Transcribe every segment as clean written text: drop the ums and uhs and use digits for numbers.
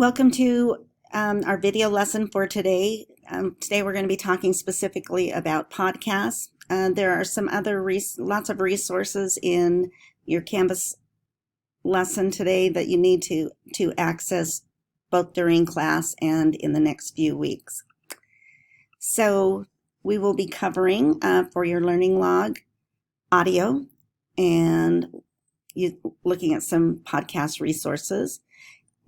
Welcome to our video lesson for today. Today we're going to be talking specifically about podcasts. There are some other lots of resources in your Canvas lesson today that you need to access both during class and in the next few weeks. So we will be covering for your learning log audio and looking at some podcast resources.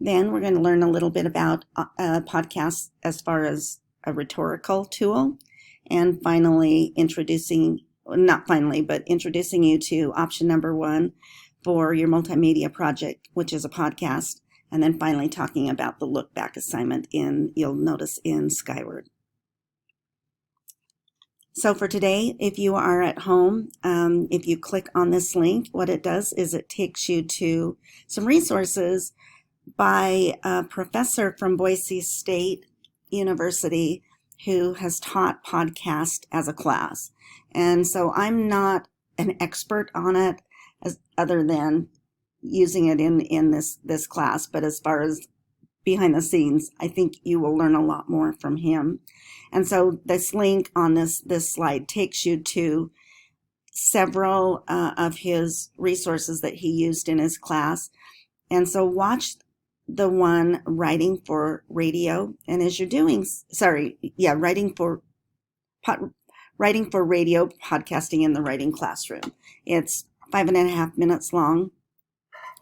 Then we're going to learn a little bit about podcasts as far as a rhetorical tool. And finally, introducing you to option number 1 for your multimedia project, which is a podcast. And then finally talking about the look back assignment you'll notice in Skyward. So for today, if you are at home, if you click on this link, what it does is it takes you to some resources by a professor from Boise State University who has taught podcast as a class. And so I'm not an expert on it other than using it in this class, but as far as behind the scenes, I think you will learn a lot more from him. And so this link on this slide takes you to several of his resources that he used in his class. And so watch the one writing for radio, and as you're doing, writing for radio, podcasting in the writing classroom. It's 5.5 minutes long,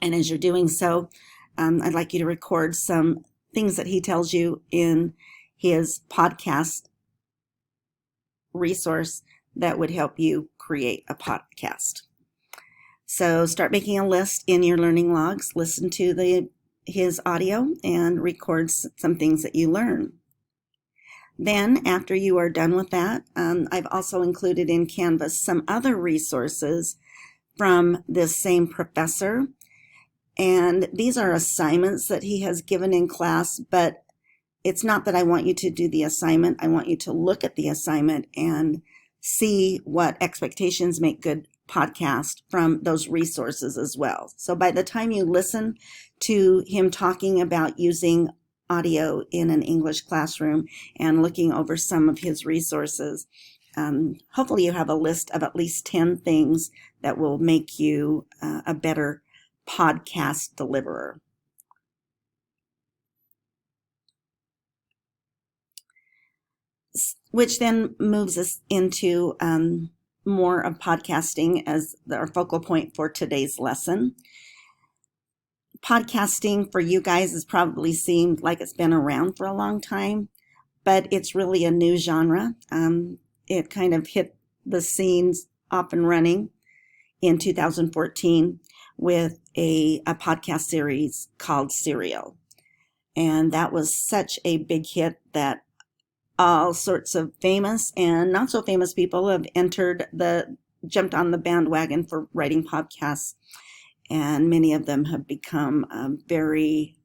and as you're doing so, I'd like you to record some things that he tells you in his podcast resource that would help you create a podcast. So start making a list in your learning logs, listen to his audio, and record some things that you learn. Then after you are done with that, I've also included in Canvas some other resources from this same professor. And these are assignments that he has given in class, but it's not that I want you to do the assignment. I want you to look at the assignment and see what expectations make good podcast from those resources as well. So by the time you listen to him talking about using audio in an English classroom and looking over some of his resources, hopefully you have a list of at least 10 things that will make you a better podcast deliverer. Which then moves us into more of podcasting as our focal point for today's lesson. Podcasting for you guys has probably seemed like it's been around for a long time, but it's really a new genre. It kind of hit the scenes up and running in 2014 with a podcast series called Serial. And that was such a big hit that all sorts of famous and not so famous people have jumped on the bandwagon for writing podcasts. And many of them have become very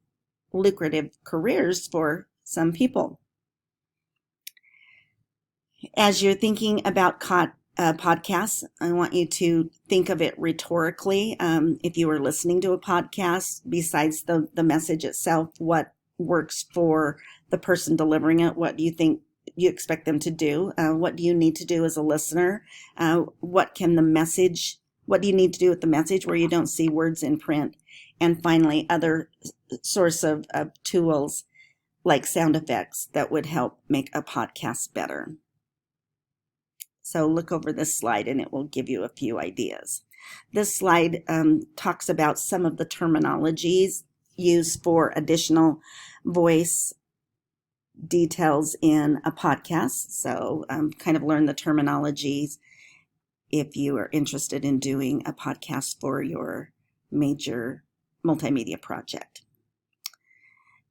lucrative careers for some people. As you're thinking about podcasts, I want you to think of it rhetorically. If you were listening to a podcast, besides the message itself, what works for the person delivering it? What do you think you expect them to do? What do you need to do as a listener? What do you need to do with the message where you don't see words in print? And finally, other source of tools like sound effects that would help make a podcast better. So look over this slide and it will give you a few ideas. This slide talks about some of the terminologies used for additional voice details in a podcast. So kind of learn the terminologies if you are interested in doing a podcast for your major multimedia project.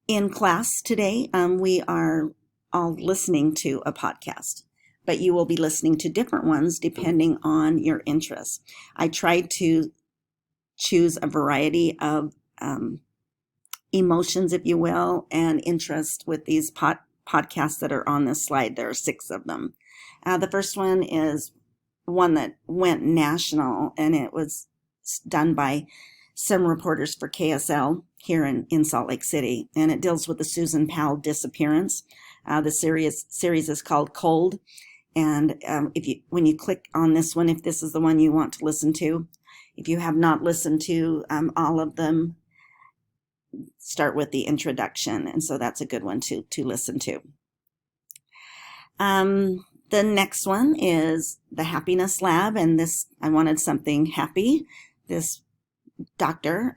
In class today, we are all listening to a podcast, but you will be listening to different ones depending on your interests. I tried to choose a variety of emotions, if you will, and interest with these podcasts that are on this slide. There are 6 of them. The first one is one that went national, and it was done by some reporters for KSL. here in Salt Lake City, and it deals with the Susan Powell disappearance. The series is called Cold, and when you click on this one, if this is the one you want to listen to, if you have not listened to all of them, start with the introduction, and so that's a good one to listen to. The next one is the Happiness Lab, and this, I wanted something happy. This doctor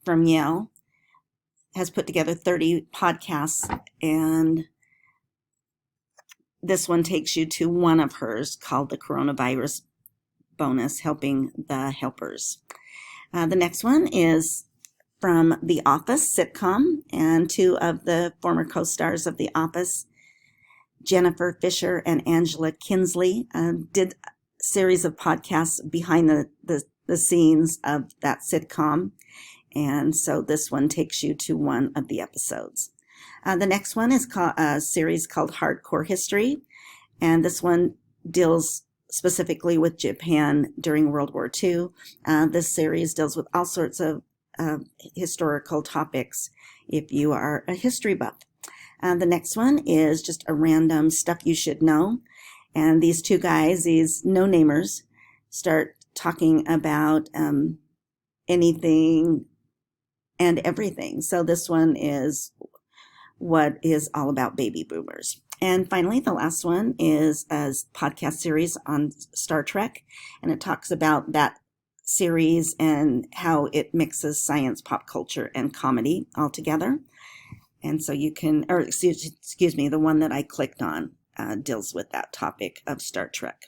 from Yale has put together 30 podcasts, and this one takes you to one of hers called the Coronavirus Bonus, Helping the Helpers. The next one is from The Office sitcom, and two of the former co-stars of The Office, Jennifer Fisher and Angela Kinsley, did a series of podcasts behind the scenes of that sitcom. And so this one takes you to one of the episodes. The next one is a series called Hardcore History. And this one deals specifically with Japan during World War II. This series deals with all sorts of historical topics if you are a history buff. The next one is just a random stuff you should know. And these two guys, these no-namers, start talking about anything and everything. So this one is what is all about baby boomers. And finally, the last one is a podcast series on Star Trek. And it talks about that series and how it mixes science, pop culture, and comedy all together. And so you can, or excuse me, the one that I clicked on deals with that topic of Star Trek.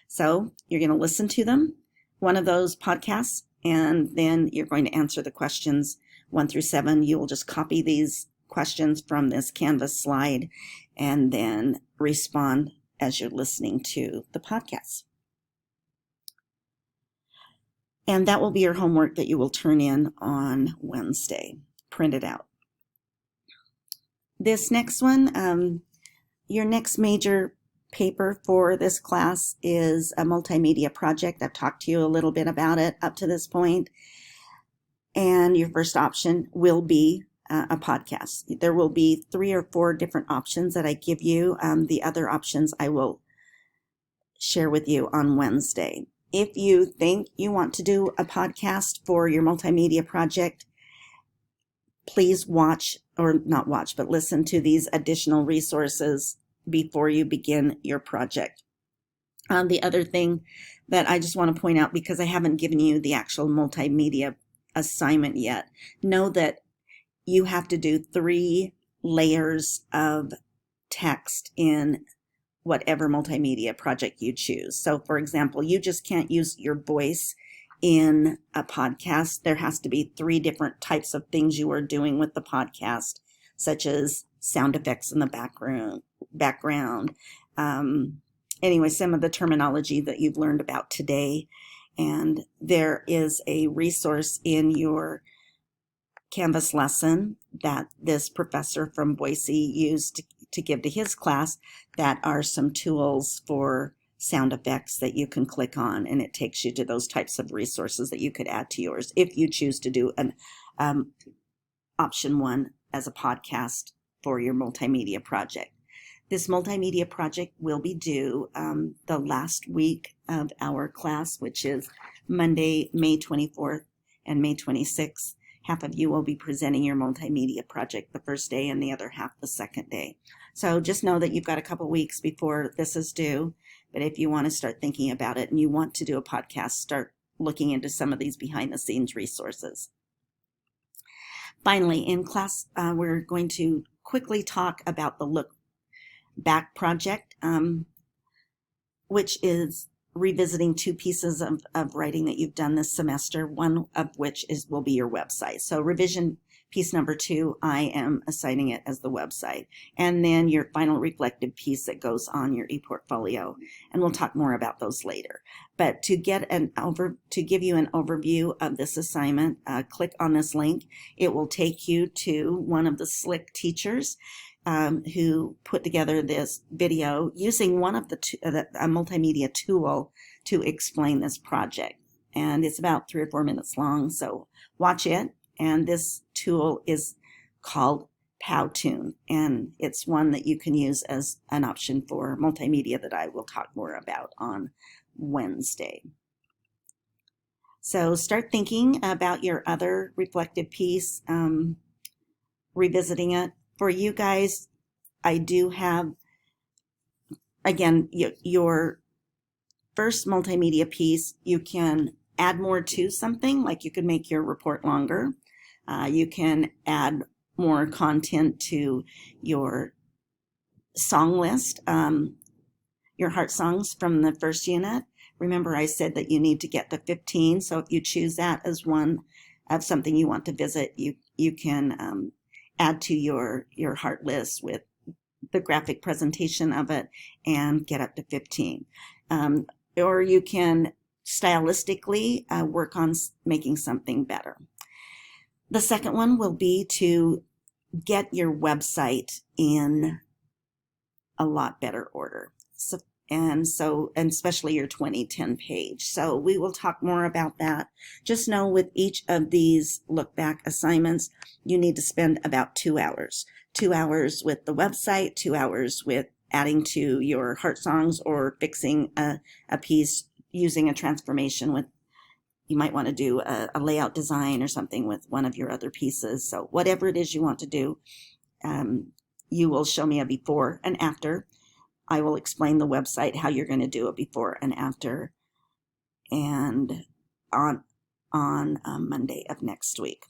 So you're going to listen to them, one of those podcasts, and then you're going to answer the questions 1 through 7. You will just copy these questions from this Canvas slide and then respond as you're listening to the podcast. And that will be your homework that you will turn in on Wednesday. Print it out. This next one, your next major paper for this class is a multimedia project. I've talked to you a little bit about it up to this point. And your first option will be a podcast. There will be 3 or 4 different options that I give you. The other options I will share with you on Wednesday. If you think you want to do a podcast for your multimedia project, please watch, or not watch, but listen to these additional resources before you begin your project. The other thing that I just want to point out, because I haven't given you the actual multimedia assignment yet, know that you have to do 3 layers of text in whatever multimedia project you choose. So for example, you just can't use your voice in a podcast. There has to be 3 different types of things you are doing with the podcast, such as sound effects in the background. Anyway, some of the terminology that you've learned about today. And there is a resource in your Canvas lesson that this professor from Boise used to give to his class that are some tools for sound effects that you can click on, and it takes you to those types of resources that you could add to yours if you choose to do an option 1 as a podcast for your multimedia project. This multimedia project will be due the last week of our class, which is Monday, May 24th and May 26th. Half of you will be presenting your multimedia project the first day and the other half the second day. So just know that you've got a couple weeks before this is due. But if you want to start thinking about it and you want to do a podcast, start looking into some of these behind the scenes resources. Finally, in class, we're going to quickly talk about the Look Back project, which is revisiting 2 pieces of writing that you've done this semester, one of which will be your website. So revision piece number 2, I am assigning it as the website. And then your final reflective piece that goes on your ePortfolio. And we'll talk more about those later. But to give you an overview of this assignment, click on this link. It will take you to one of the slick teachers who put together this video using one of a multimedia tool to explain this project. And it's about 3 or 4 minutes long, so watch it and this tool is called Powtoon, and it's one that you can use as an option for multimedia that I will talk more about on Wednesday. So start thinking about your other reflective piece, revisiting it. For you guys, I do have, again, your first multimedia piece, you can add more to something, like you could make your report longer. You can add more content to your song list, your heart songs from the first unit. Remember, I said that you need to get to 15, so if you choose that as one of something you want to visit, you can add to your heart list with the graphic presentation of it and get up to 15. Or you can stylistically work on making something better. The second one will be to get your website in a lot better order. And especially your 2010 page. So we will talk more about that. Just know with each of these look back assignments, you need to spend about 2 hours. 2 hours with the website, 2 hours with adding to your heart songs or fixing a piece using a transformation with, you might want to do a layout design or something with one of your other pieces. So whatever it is you want to do, you will show me a before and after. I will explain the website, how you're going to do it before and after, and on Monday of next week.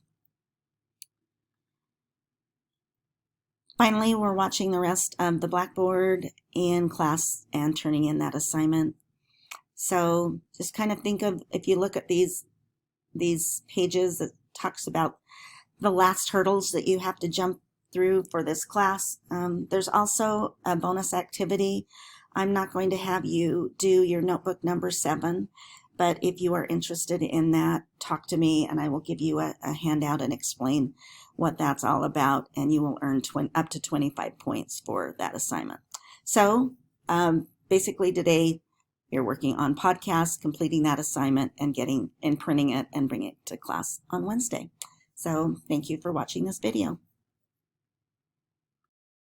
Finally, we're watching the rest of the Blackboard in class and turning in that assignment. So just kind of think of, if you look at these pages, it talks about the last hurdles that you have to jump through for this class. There's also a bonus activity. I'm not going to have you do your notebook number 7, but if you are interested in that, talk to me and I will give you a handout and explain what that's all about, and you will earn up to 25 points for that assignment. So basically today you're working on podcasts, completing that assignment, and printing it and bringing it to class on Wednesday. So thank you for watching this video.